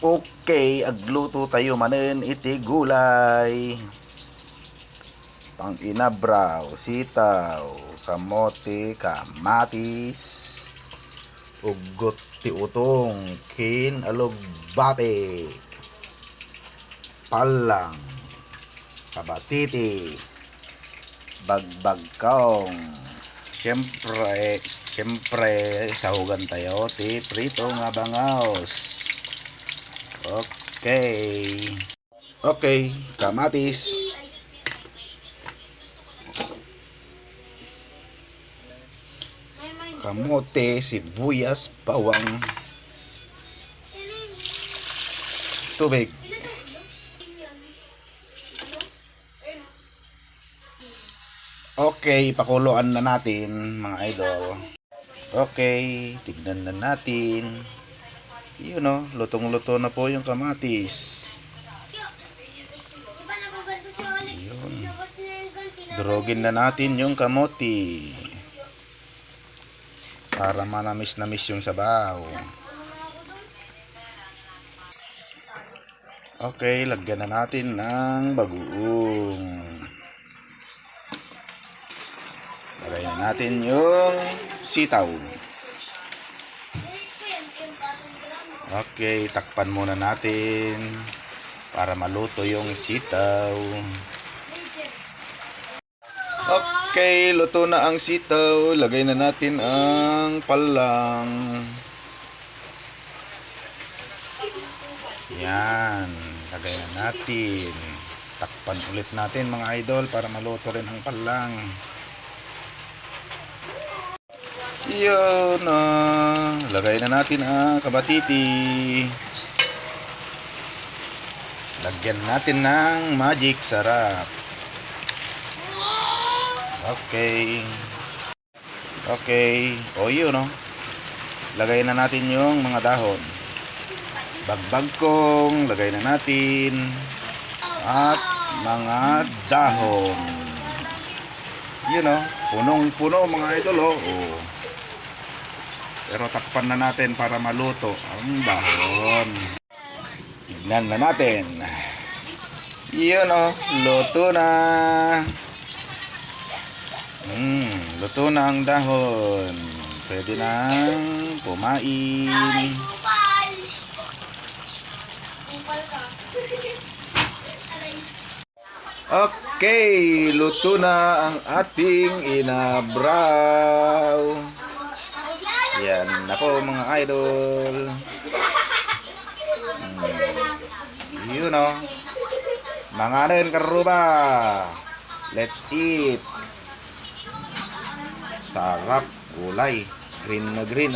Okay, agluto tayo manen iti gulay. Pang inabraw, sitaw, kamote, kamatis, ugot ti utong, kin alugbate, palang, kabatiti, bagbagkaong. Siyempre, sahugan tayo ti prito nga bangaos. Okay, kamatis, kamote, sibuyas, bawang, tubig. Okay, pakuluan na natin mga idol. Okay, tignan na natin. Yun o, lutong-luto na po yung kamatis. Yun. Durugin na natin yung kamote para manamis-namis yung sabaw. Okay, lagyan na natin ng bagoong. Lagyan na natin yung sitaw. Okay, takpan muna natin para maluto yung sitaw. Okay, luto na ang sitaw. Lagay na natin ang palang. Yan, lagay na natin. Takpan ulit natin mga idol para maluto rin ang palang. Yun, lagay na natin ang kabatiti. Lagyan natin ng magic sarap. Okay. O yun, lagay na natin yung mga dahon. Bagbagkong, lagay na natin. At mga dahon. Yun, punong-puno mga idol, Pero takpan na natin para maluto ang dahon. Tignan na natin. Yun luto na. Luto na ang dahon. Pwede nang kumain. Okay, luto na ang ating inabraw. Yan na po mga idol. Yun manganin karuba. Let's eat. Sarap, gulay. Green na green